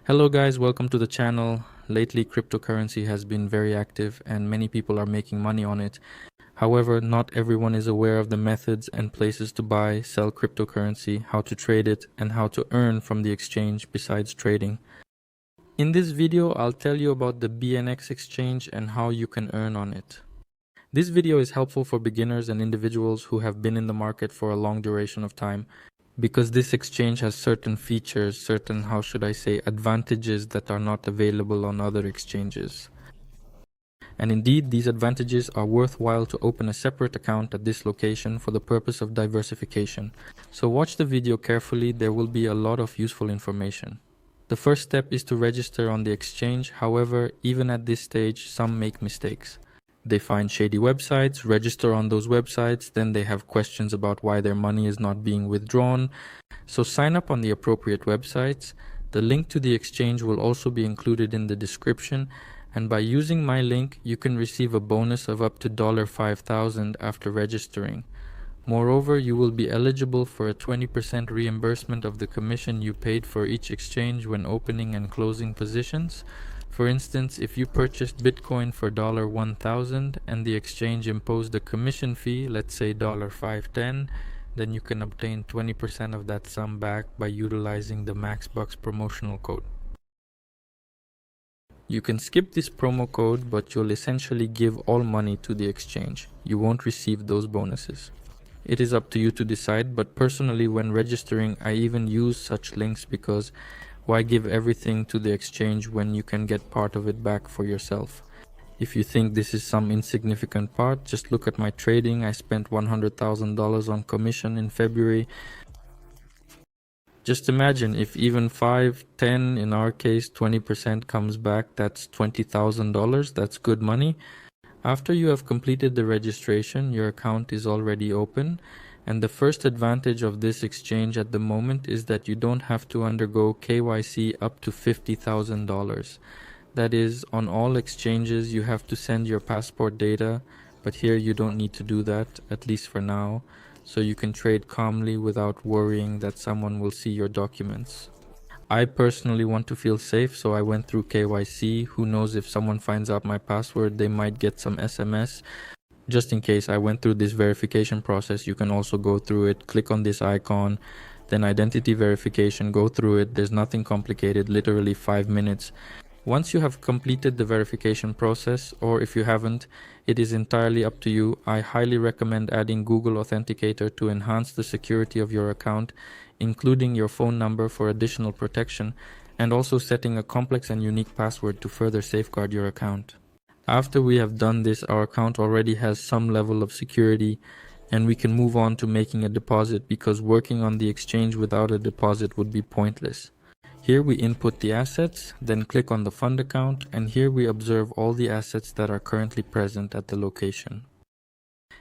Hello guys, welcome to the channel. Lately, cryptocurrency has been very active and many people are making money on it. However, not everyone is aware of the methods and places to buy, sell cryptocurrency, how to trade it, and how to earn from the exchange besides trading. In this video, I'll tell you about the BingX exchange and how you can earn on it. This video is helpful for beginners and individuals who have been in the market for a long duration of time, because this exchange has certain features, certain, advantages that are not available on other exchanges. And indeed, these advantages are worthwhile to open a separate account at this location for the purpose of diversification. So watch the video carefully, there will be a lot of useful information. The first step is to register on the exchange. However, even at this stage, some make mistakes. They find shady websites, register on those websites, then they have questions about why their money is not being withdrawn. So sign up on the appropriate websites. The link to the exchange will also be included in the description, and by using my link, you can receive a bonus of up to $5,000 after registering. Moreover, you will be eligible for a 20% reimbursement of the commission you paid for each exchange when opening and closing positions. For instance, if you purchased Bitcoin for $1,000 and the exchange imposed a commission fee, let's say $5.10, then you can obtain 20% of that sum back by utilizing the MaxBucks promotional code. You can skip this promo code, but you'll essentially give all money to the exchange. You won't receive those bonuses. It is up to you to decide, but personally, when registering, I even use such links because why give everything to the exchange when you can get part of it back for yourself? If you think this is some insignificant part, just look at my trading. I spent $100,000 on commission in February. Just imagine if even 5, 10, in our case 20% comes back, that's $20,000. That's good money. After you have completed the registration, your account is already open. And the first advantage of this exchange at the moment is that you don't have to undergo KYC up to $50,000. That is, on all exchanges you have to send your passport data, but here you don't need to do that, at least for now, so you can trade calmly without worrying that someone will see your documents. I personally want to feel safe, so I went through KYC. Who knows, if someone finds out my password, they might get some SMS. Just in case, I went through this verification process. You can also go through it, click on this icon, then identity verification, go through it. There's nothing complicated, literally 5 minutes. Once you have completed the verification process, or if you haven't, it is entirely up to you. I highly recommend adding Google Authenticator to enhance the security of your account, including your phone number for additional protection, and also setting a complex and unique password to further safeguard your account. After we have done this, our account already has some level of security and we can move on to making a deposit, because working on the exchange without a deposit would be pointless. Here we input the assets, then click on the fund account, and here we observe all the assets that are currently present at the location.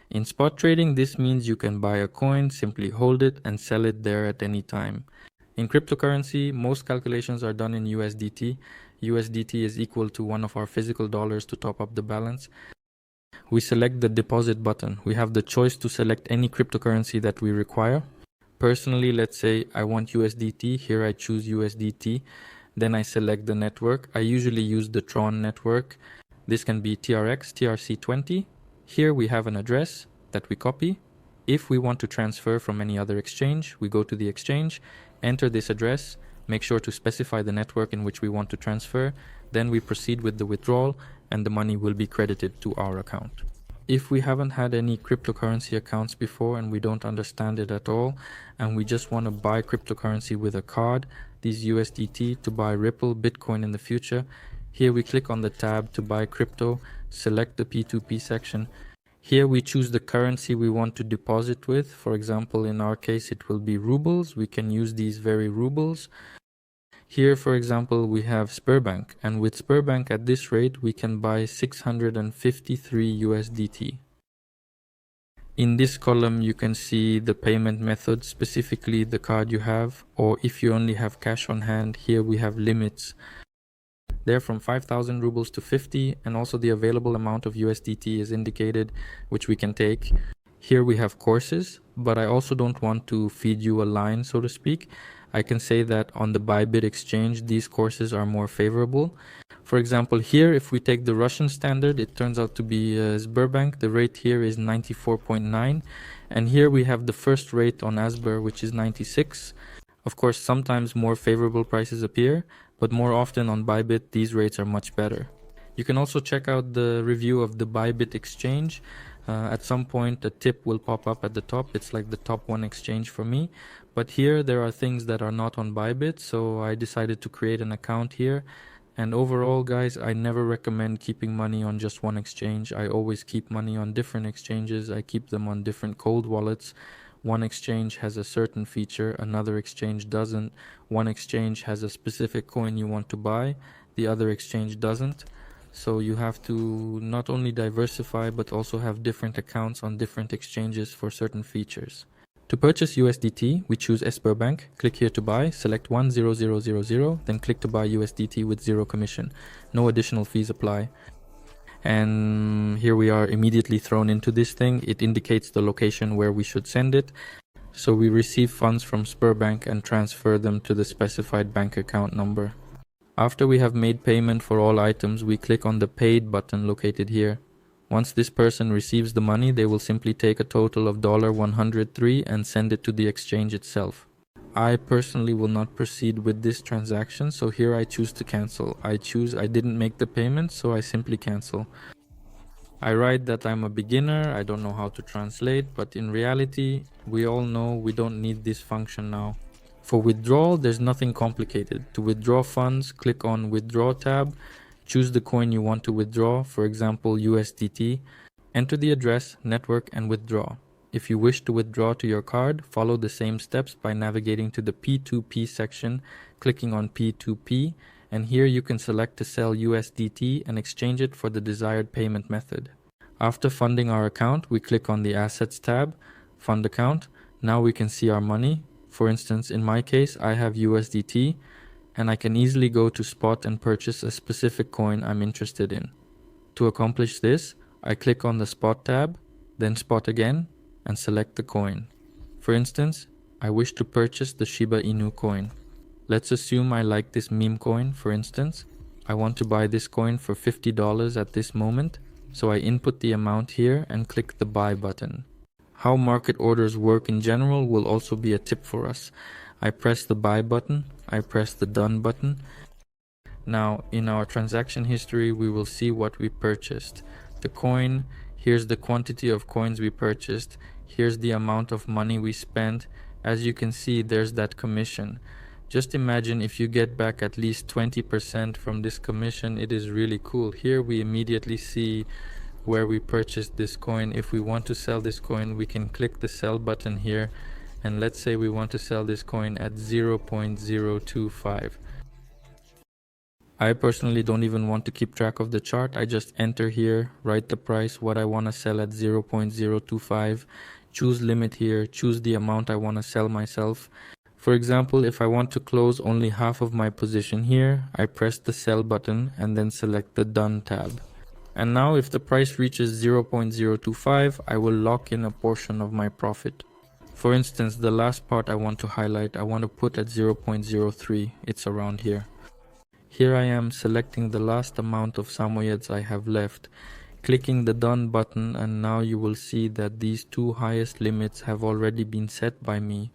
In spot trading, this means you can buy a coin, simply hold it and sell it there at any time. In cryptocurrency, most calculations are done in USDT. USDT is equal to one of our physical dollars to top up the balance. We select the deposit button. We have the choice to select any cryptocurrency that we require. Personally, let's say I want USDT. Here I choose USDT. Then I select the network. I usually use the Tron network. This can be TRX, TRC20. Here we have an address that we copy. If we want to transfer from any other exchange, we go to the exchange, enter this address, make sure to specify the network in which we want to transfer, then we proceed with the withdrawal and the money will be credited to our account. If we haven't had any cryptocurrency accounts before and we don't understand it at all, and we just want to buy cryptocurrency with a card, these USDT, to buy Ripple, Bitcoin in the future, here we click on the tab to buy crypto, select the P2P section. Here we choose the currency we want to deposit with. For example, in our case, it will be rubles. We can use these very rubles. Here, for example, we have Sberbank, and with Sberbank at this rate, we can buy 653 USDT. In this column, you can see the payment method, specifically the card you have, or if you only have cash on hand, here we have limits. They're from 5,000 rubles to 50, and also the available amount of USDT is indicated, which we can take. Here we have courses, but I also don't want to feed you a line, so to speak. I can say that on the Bybit exchange, these courses are more favorable. For example, here, if we take the Russian standard, it turns out to be Sberbank. The rate here is 94.9. And here we have the first rate on Asber, which is 96. Of course, sometimes more favorable prices appear, but more often on Bybit, these rates are much better. You can also check out the review of the Bybit exchange. At some point, a tip will pop up at the top. It's like the top one exchange for me. But here, there are things that are not on Bybit, so I decided to create an account here. And overall, guys, I never recommend keeping money on just one exchange. I always keep money on different exchanges. I keep them on different cold wallets. One exchange has a certain feature, another exchange doesn't. One exchange has a specific coin you want to buy, the other exchange doesn't. So you have to not only diversify, but also have different accounts on different exchanges for certain features. To purchase USDT, we choose Sberbank, click here to buy, select 10000, then click to buy USDT with 0 commission. No additional fees apply. And here we are immediately thrown into this thing. It indicates the location where we should send it. So we receive funds from Sberbank and transfer them to the specified bank account number. After we have made payment for all items, we click on the paid button located here. Once this person receives the money, they will simply take a total of $103 and send it to the exchange itself. I personally will not proceed with this transaction, so here I choose to cancel. I didn't make the payment, so I simply cancel. I write that I'm a beginner, I don't know how to translate, but in reality, we all know we don't need this function now. For withdrawal, there's nothing complicated. To withdraw funds, click on Withdraw tab. Choose the coin you want to withdraw, for example USDT, enter the address, network, and withdraw. If you wish to withdraw to your card, follow the same steps by navigating to the P2P section, clicking on P2P, and here you can select to sell USDT and exchange it for the desired payment method. After funding our account, we click on the Assets tab, Fund Account. Now we can see our money. For instance, in my case, I have USDT, and I can easily go to Spot and purchase a specific coin I'm interested in. To accomplish this, I click on the Spot tab, then Spot again, and select the coin. For instance, I wish to purchase the Shiba Inu coin. Let's assume I like this meme coin, for instance. I want to buy this coin for $50 at this moment, so I input the amount here and click the Buy button. How market orders work in general will also be a tip for us. I press the Buy button, I press the Done button. Now, in our transaction history, we will see what we purchased. The coin, here's the quantity of coins we purchased, here's the amount of money we spent. As you can see, there's that commission. Just imagine if you get back at least 20% from this commission, it is really cool. Here we immediately see where we purchased this coin. If we want to sell this coin, we can click the Sell button here. And let's say we want to sell this coin at 0.025. I personally don't even want to keep track of the chart. I just enter here, write the price, what I want to sell at 0.025, choose limit here, choose the amount I want to sell myself. For example, if I want to close only half of my position here, I press the Sell button and then select the Done tab. And now if the price reaches 0.025, I will lock in a portion of my profit. For instance, the last part I want to highlight, I want to put at 0.03, it's around here. Here I am selecting the last amount of samoyeds I have left, clicking the Done button, and now you will see that these two highest limits have already been set by me.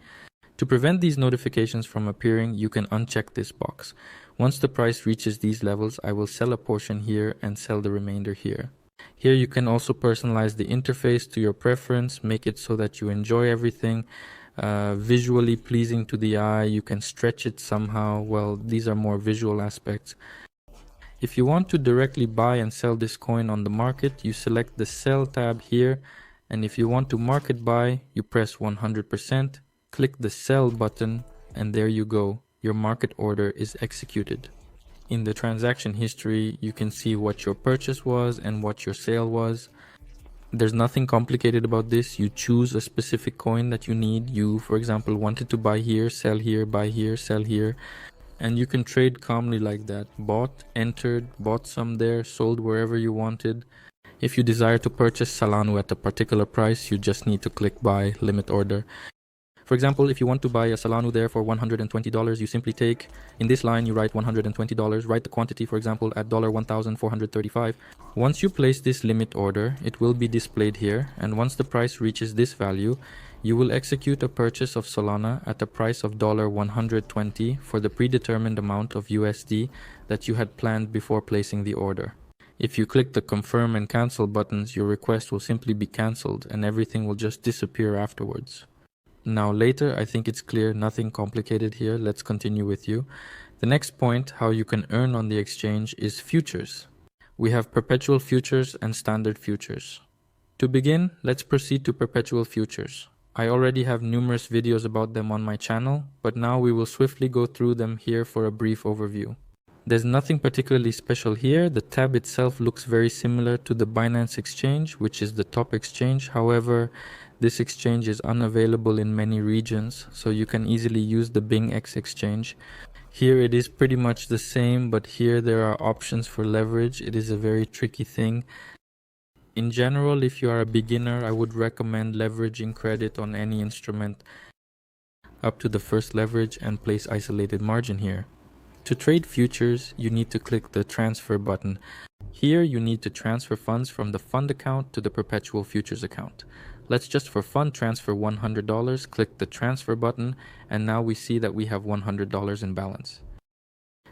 To prevent these notifications from appearing, you can uncheck this box. Once the price reaches these levels, I will sell a portion here and sell the remainder here. Here you can also personalize the interface to your preference, make it so that you enjoy everything, visually pleasing to the eye. You can stretch it somehow. Well, these are more visual aspects. If you want to directly buy and sell this coin on the market, you select the Sell tab here, and if you want to market buy, you press 100%, click the Sell button, and there you go. Your market order is executed. In the transaction history, you can see what your purchase was and what your sale was. There's nothing complicated about this. You choose a specific coin that you need. You, for example, wanted to buy here, sell here, buy here, sell here. And you can trade calmly like that. Bought, entered, bought some there, sold wherever you wanted. If you desire to purchase Solana at a particular price, you just need to click buy, limit order. For example, if you want to buy a Solana there for $120, you simply take, in this line, you write $120, write the quantity, for example, at $1,435. Once you place this limit order, it will be displayed here, and once the price reaches this value, you will execute a purchase of Solana at a price of $120 for the predetermined amount of USD that you had planned before placing the order. If you click the confirm and cancel buttons, your request will simply be cancelled and everything will just disappear afterwards. Now later, I think it's clear, nothing complicated here. Let's continue with you. The next point, how you can earn on the exchange, is futures. We have perpetual futures and standard futures. To begin, let's proceed to perpetual futures. I already have numerous videos about them on my channel, but now we will swiftly go through them here for a brief overview. There's nothing particularly special here. The tab itself looks very similar to the Binance exchange, which is the top exchange. However, this exchange is unavailable in many regions, so you can easily use the BingX exchange. Here it is pretty much the same, but here there are options for leverage. It is a very tricky thing. In general, if you are a beginner, I would recommend leveraging credit on any instrument up to the first leverage and place isolated margin here. To trade futures, you need to click the transfer button. Here you need to transfer funds from the fund account to the perpetual futures account. Let's just for fun transfer $100, click the transfer button, and now we see that we have $100 in balance.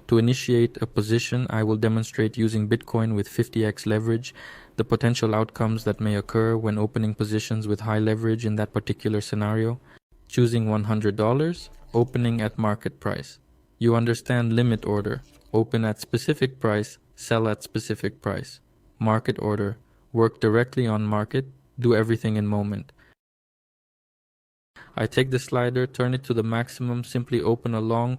To initiate a position, I will demonstrate using Bitcoin with 50x leverage, the potential outcomes that may occur when opening positions with high leverage in that particular scenario. Choosing $100, opening at market price. You understand limit order, open at specific price, sell at specific price. Market order, work directly on market, do everything in moment. I take the slider, turn it to the maximum, simply open a long,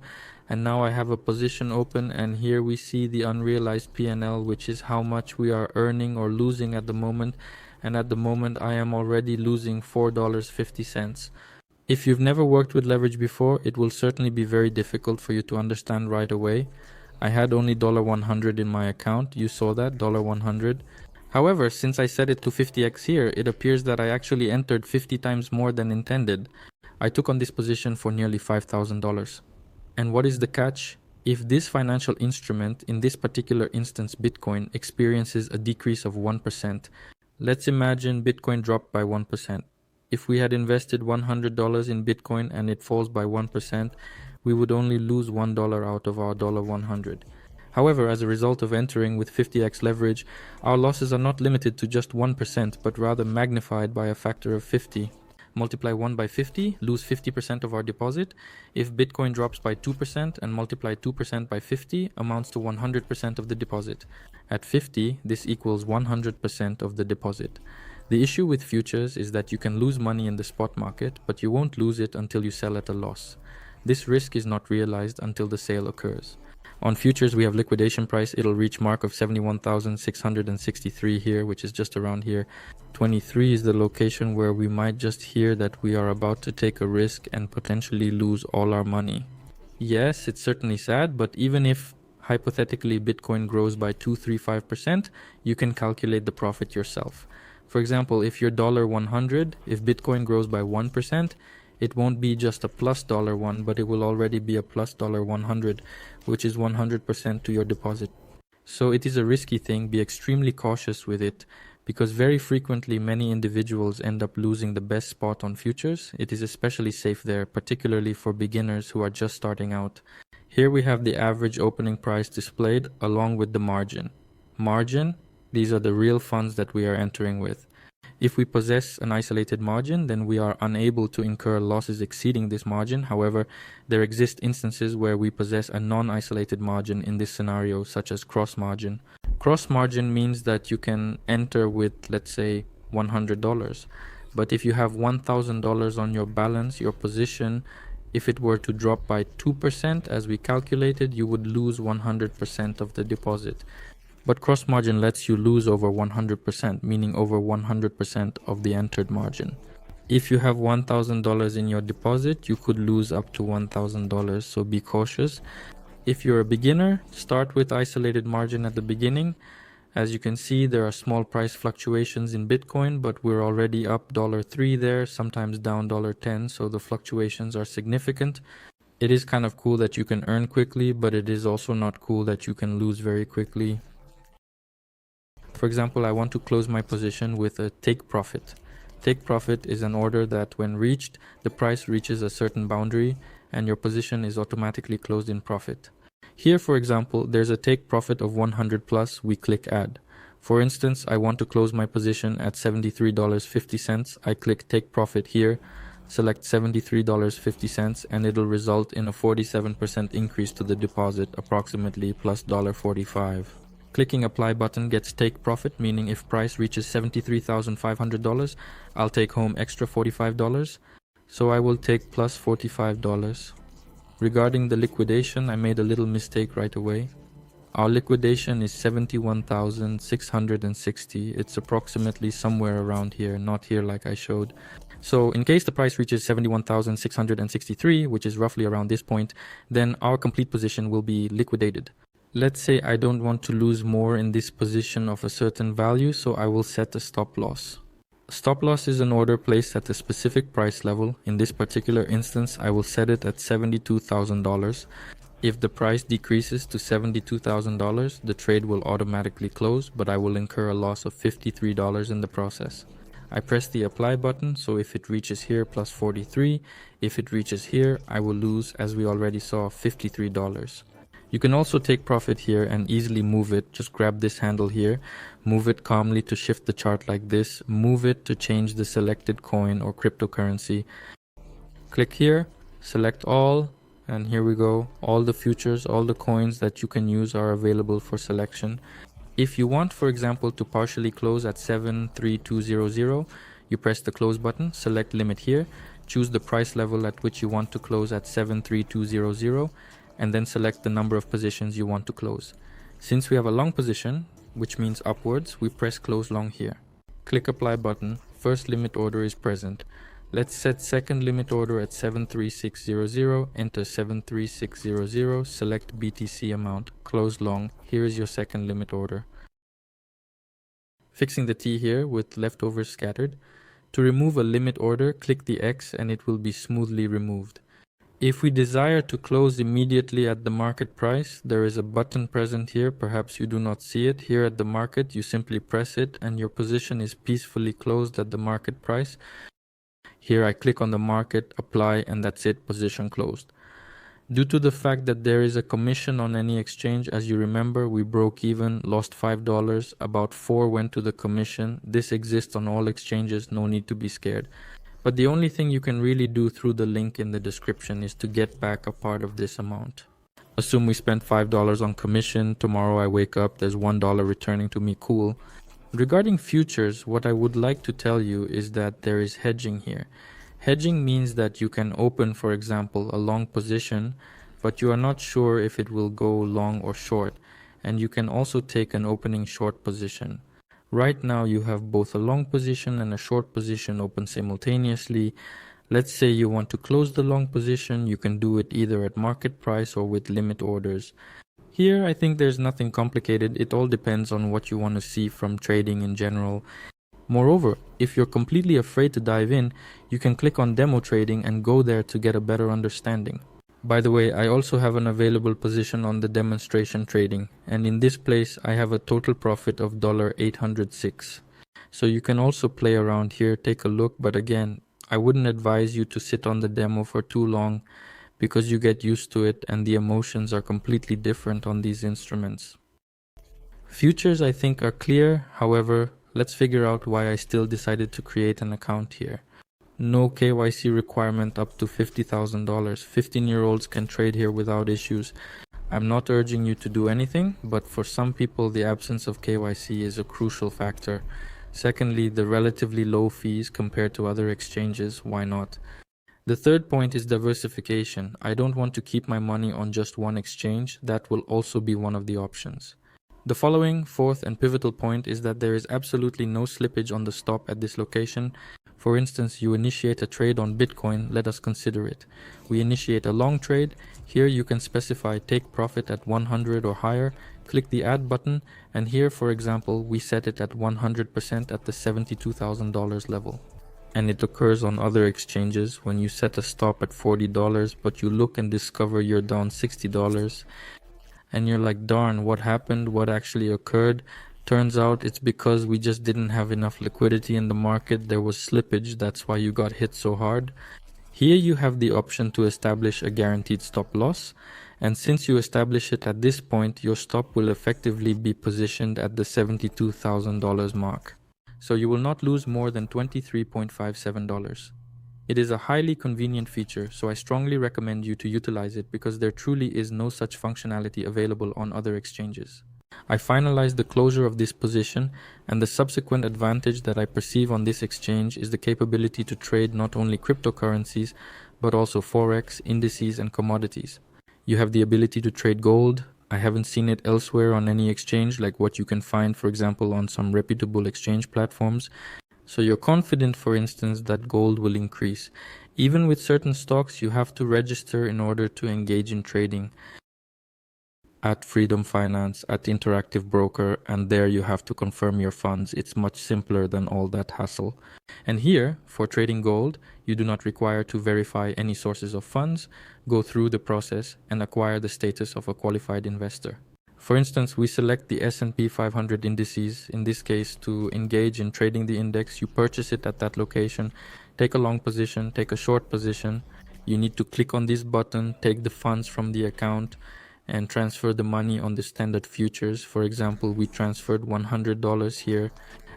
and now I have a position open, and here we see the unrealized P&L, which is how much we are earning or losing at the moment, and at the moment I am already losing $4.50. If you've never worked with leverage before, it will certainly be very difficult for you to understand right away. I had only $100 in my account, you saw that, $100. However, since I set it to 50x here, it appears that I actually entered 50 times more than intended. I took on this position for nearly $5,000. And what is the catch? If this financial instrument, in this particular instance Bitcoin, experiences a decrease of 1%, let's imagine Bitcoin dropped by 1%. If we had invested $100 in Bitcoin and it falls by 1%, we would only lose $1 out of our $100. However, as a result of entering with 50x leverage, our losses are not limited to just 1%, but rather magnified by a factor of 50. Multiply 1 by 50, lose 50% of our deposit. If Bitcoin drops by 2% and multiply 2% by 50, amounts to 100% of the deposit. At 50, this equals 100% of the deposit. The issue with futures is that you can lose money in the spot market, but you won't lose it until you sell at a loss. This risk is not realized until the sale occurs. On futures, we have liquidation price. It'll reach mark of 71,663 here, which is just around here. 23 is the location where we might just hear that we are about to take a risk and potentially lose all our money. Yes, it's certainly sad, but even if hypothetically Bitcoin grows by 2-3-5%, you can calculate the profit yourself. For example, if you're $100, if Bitcoin grows by 1%, it won't be just a plus $1, but it will already be a plus $100, which is 100% to your deposit. So it is a risky thing. Be extremely cautious with it, because very frequently many individuals end up losing the best spot on futures. It is especially safe there, particularly for beginners who are just starting out. Here we have the average opening price displayed along with the margin. Margin, these are the real funds that we are entering with. If we possess an isolated margin, then we are unable to incur losses exceeding this margin. However, there exist instances where we possess a non-isolated margin in this scenario, such as cross margin. Cross margin means that you can enter with, let's say, $100. But if you have $1,000 on your balance, your position, if it were to drop by 2%, as we calculated, you would lose 100% of the deposit. But cross margin lets you lose over 100%, meaning over 100% of the entered margin. If you have $1,000 in your deposit, you could lose up to $1,000, so be cautious. If you're a beginner, start with isolated margin at the beginning, As you can see, there are small price fluctuations in Bitcoin, but we're already up $3 there, sometimes down $10, so the fluctuations are significant. It is kind of cool that you can earn quickly, but it is also not cool that you can lose very quickly. For example, I want to close my position with a take profit. Take profit is an order that when reached, the price reaches a certain boundary and your position is automatically closed in profit. Here, for example, there's a take profit of 100 plus, we click add. For instance, I want to close my position at $73.50. I click take profit here, select $73.50, and it'll result in a 47% increase to the deposit, approximately plus $45. Clicking apply button gets take profit, meaning if price reaches $73,500, I'll take home extra $45. So I will take plus $45. Regarding the liquidation, I made a little mistake right away. Our liquidation is $71,660. It's approximately somewhere around here, not here like I showed. So in case the price reaches $71,663, which is roughly around this point, then our complete position will be liquidated. Let's say I don't want to lose more in this position of a certain value, so I will set a stop loss. Stop loss is an order placed at a specific price level. In this particular instance, I will set it at $72,000. If the price decreases to $72,000, the trade will automatically close, but I will incur a loss of $53 in the process. I press the apply button, so if it reaches here, plus 43. If it reaches here, I will lose, as we already saw, $53. You can also take profit here and easily move it. Just grab this handle here, move it calmly to shift the chart like this, move it to change the selected coin or cryptocurrency. Click here, select all, and here we go. All the futures, all the coins that you can use are available for selection. If you want, for example, to partially close at 73200, you press the close button, select limit here, choose the price level at which you want to close at 73200, and then select the number of positions you want to close. Since we have a long position, which means upwards, we press close long here. Click apply button, first limit order is present. Let's set second limit order at 73600, enter 73600, select BTC amount, close long, here is your second limit order. Fixing the T here with leftovers scattered. To remove a limit order, click the X and it will be smoothly removed. If we desire to close immediately at the market price, there is a button present here. Perhaps you do not see it. Here at the market, you simply press it and your position is peacefully closed at the market price. Here I click on the market, apply, and that's it, position closed. Due to the fact that there is a commission on any exchange, as you remember, we broke even, lost $5, about $4 went to the commission. This exists on all exchanges, no need to be scared. But the only thing you can really do through the link in the description is to get back a part of this amount. Assume we spent $5 on commission, tomorrow I wake up, there's $1 returning to me, cool. Regarding futures, what I would like to tell you is that there is hedging here. Hedging means that you can open, for example, a long position, but you are not sure if it will go long or short, and you can also take an opening short position. Right now you have both a long position and a short position open simultaneously. Let's say you want to close the long position, you can do it either at market price or with limit orders. Here I think there's nothing complicated, it all depends on what you want to see from trading in general. Moreover, if you're completely afraid to dive in, you can click on demo trading and go there to get a better understanding. By the way, I also have an available position on the demonstration trading, and in this place I have a total profit of $806. So you can also play around here, take a look, but again, I wouldn't advise you to sit on the demo for too long because you get used to it and the emotions are completely different on these instruments. Futures I think are clear, however, let's figure out why I still decided to create an account here. No KYC requirement up to $50,000. 15-year-olds can trade here without issues. I'm not urging you to do anything, but for some people the absence of KYC is a crucial factor. Secondly, the relatively low fees compared to other exchanges, why not? The third point is diversification. I don't want to keep my money on just one exchange, that will also be one of the options. The following, fourth and pivotal point is that there is absolutely no slippage on the stop at this location. For instance, you initiate a trade on Bitcoin, let us consider it. We initiate a long trade. Here you can specify take profit at 100 or higher, click the add button, and here, for example, we set it at 100% at the $72,000 level. And it occurs on other exchanges when you set a stop at $40, but you look and discover you're down $60. And you're like, darn, what happened? What actually occurred? Turns out it's because we just didn't have enough liquidity in the market. There was slippage. That's why you got hit so hard. Here you have the option to establish a guaranteed stop loss. And since you establish it at this point, your stop will effectively be positioned at the $72,000 mark. So you will not lose more than $23.57. It is a highly convenient feature, so I strongly recommend you to utilize it because there truly is no such functionality available on other exchanges. I finalized the closure of this position, and the subsequent advantage that I perceive on this exchange is the capability to trade not only cryptocurrencies, but also forex, indices, and commodities. You have the ability to trade gold. I haven't seen it elsewhere on any exchange like what you can find, for example, on some reputable exchange platforms. So you're confident, for instance, that gold will increase. Even with certain stocks, you have to register in order to engage in trading at Freedom Finance, at Interactive Broker, and there you have to confirm your funds. It's much simpler than all that hassle. And here, for trading gold, you do not require to verify any sources of funds, go through the process, and acquire the status of a qualified investor. For instance, we select the S&P 500 indices. In this case, to engage in trading the index, you purchase it at that location, take a long position, take a short position. You need to click on this button, take the funds from the account, and transfer the money on the standard futures. For example, we transferred $100 here.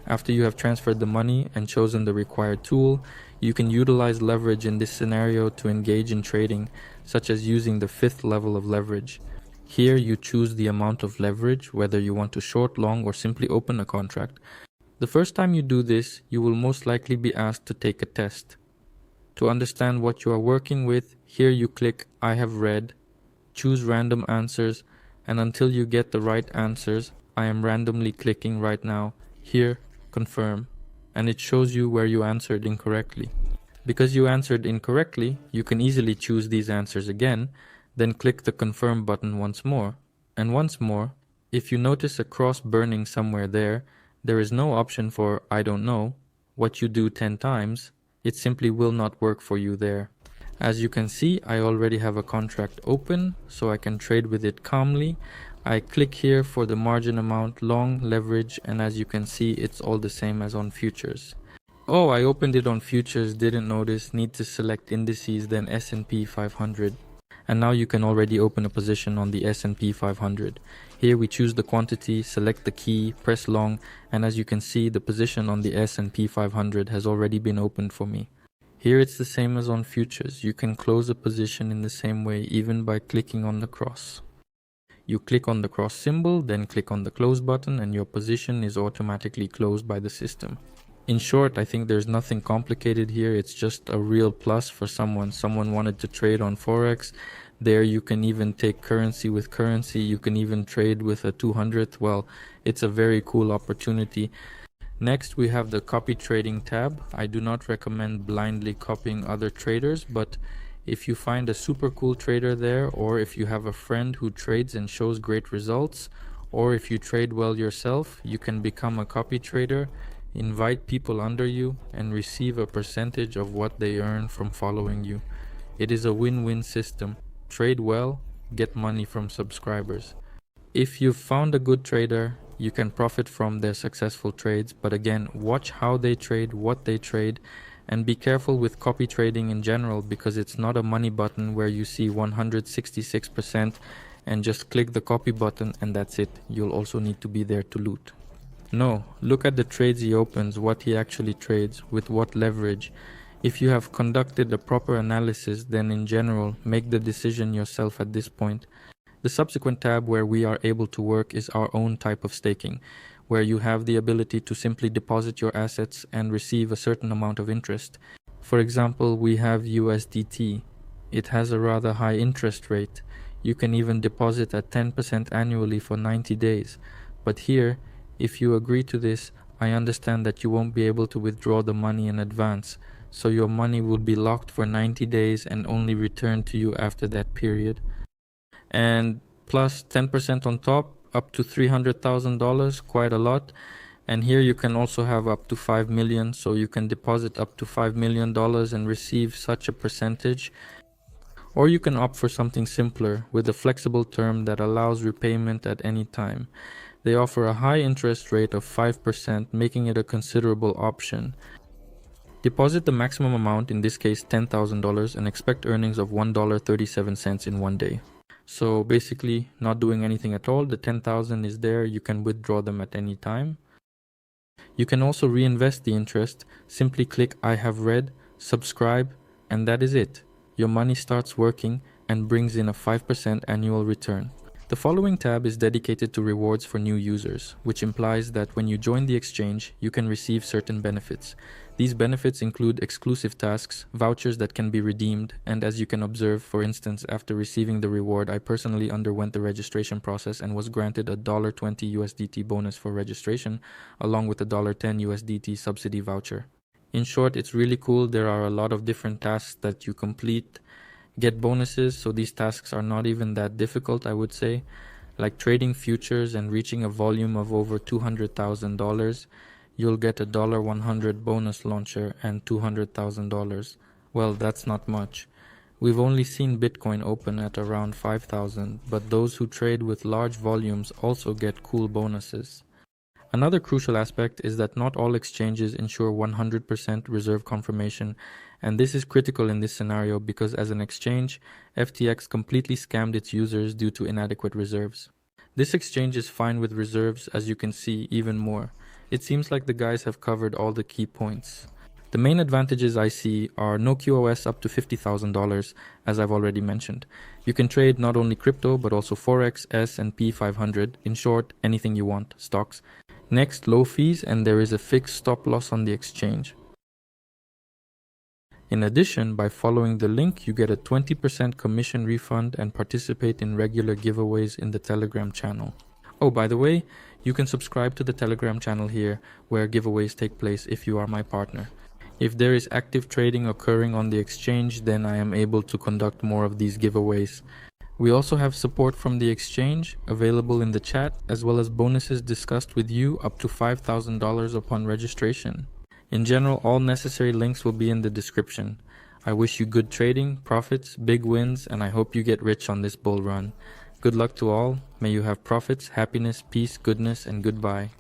After you have transferred the money and chosen the required tool, you can utilize leverage in this scenario to engage in trading, such as using the 5th level of leverage. Here you choose the amount of leverage, whether you want to short, long, or simply open a contract. The first time you do this, you will most likely be asked to take a test. To understand what you are working with, here you click I have read, choose random answers, and until you get the right answers, I am randomly clicking right now, here, confirm, and it shows you where you answered incorrectly. Because you answered incorrectly, you can easily choose these answers again, then click the confirm button once more. And once more, if you notice a cross burning somewhere there is no option for I don't know. What you do 10 times, it simply will not work for you there. As you can see, I already have a contract open, so I can trade with it calmly. I click here for the margin amount, long, leverage, and as you can see, it's all the same as on futures. Oh, I opened it on futures, didn't notice, need to select indices, then S&P 500. And now you can already open a position on the S&P 500. Here we choose the quantity, select the key, press long, and as you can see, the position on the S&P 500 has already been opened for me. Here it's the same as on futures. You can close a position in the same way, even by clicking on the cross. You click on the cross symbol, then click on the close button, and your position is automatically closed by the system. In short, I think there's nothing complicated here. It's just a real plus for someone. Someone wanted to trade on Forex. There you can even take currency with currency. You can even trade with a 200th. Well, it's a very cool opportunity. Next, we have the copy trading tab. I do not recommend blindly copying other traders, but if you find a super cool trader there, or if you have a friend who trades and shows great results, or if you trade well yourself, you can become a copy trader, invite people under you, and receive a percentage of what they earn from following you. It is a win-win system. Trade well, get money from subscribers. If you've found a good trader, you can profit from their successful trades, but again, watch how they trade, what they trade, and be careful with copy trading in general, because it's not a money button where you see 166% and just click the copy button and that's it. You'll also need to be there to loot. No, look at the trades he opens, what he actually trades, with what leverage. If you have conducted a proper analysis, then in general, make the decision yourself at this point. The subsequent tab where we are able to work is our own type of staking, where you have the ability to simply deposit your assets and receive a certain amount of interest. For example, we have USDT. It has a rather high interest rate. You can even deposit at 10% annually for 90 days. But here, if you agree to this, I understand that you won't be able to withdraw the money in advance, so your money will be locked for 90 days and only returned to you after that period. And plus 10% on top, up to $300,000, quite a lot. And here you can also have up to 5 million, so you can deposit up to $5 million and receive such a percentage. Or you can opt for something simpler with a flexible term that allows repayment at any time. They offer a high interest rate of 5%, making it a considerable option. Deposit the maximum amount, in this case $10,000, and expect earnings of $1.37 in one day. So basically, not doing anything at all. The 10,000 is there. You can withdraw them at any time. You can also reinvest the interest. Simply click I have read, subscribe, and that is it. Your money starts working and brings in a 5% annual return. The following tab is dedicated to rewards for new users, which implies that when you join the exchange, you can receive certain benefits. These benefits include exclusive tasks, vouchers that can be redeemed, and as you can observe, for instance, after receiving the reward, I personally underwent the registration process and was granted a $20 USDT bonus for registration, along with a $10 USDT subsidy voucher. In short, it's really cool. There are a lot of different tasks that you complete, get bonuses, so these tasks are not even that difficult, I would say, like trading futures and reaching a volume of over $200,000. You'll get a $100 bonus launcher and $200,000. Well, that's not much. We've only seen Bitcoin open at around 5,000, but those who trade with large volumes also get cool bonuses. Another crucial aspect is that not all exchanges ensure 100% reserve confirmation, and this is critical in this scenario because as an exchange, FTX completely scammed its users due to inadequate reserves. This exchange is fine with reserves, as you can see, even more. It seems like the guys have covered all the key points. The main advantages I see are no QoS up to $50,000, as I've already mentioned. You can trade not only crypto, but also Forex, S&P 500, in short, anything you want, stocks. Next, low fees, and there is a fixed stop loss on the exchange. In addition, by following the link, you get a 20% commission refund and participate in regular giveaways in the Telegram channel. Oh, by the way, you can subscribe to the Telegram channel here, where giveaways take place if you are my partner. If there is active trading occurring on the exchange, then I am able to conduct more of these giveaways. We also have support from the exchange available in the chat, as well as bonuses discussed with you up to $5,000 upon registration. In general, all necessary links will be in the description. I wish you good trading, profits, big wins, and I hope you get rich on this bull run. Good luck to all. May you have profits, happiness, peace, goodness, and goodbye.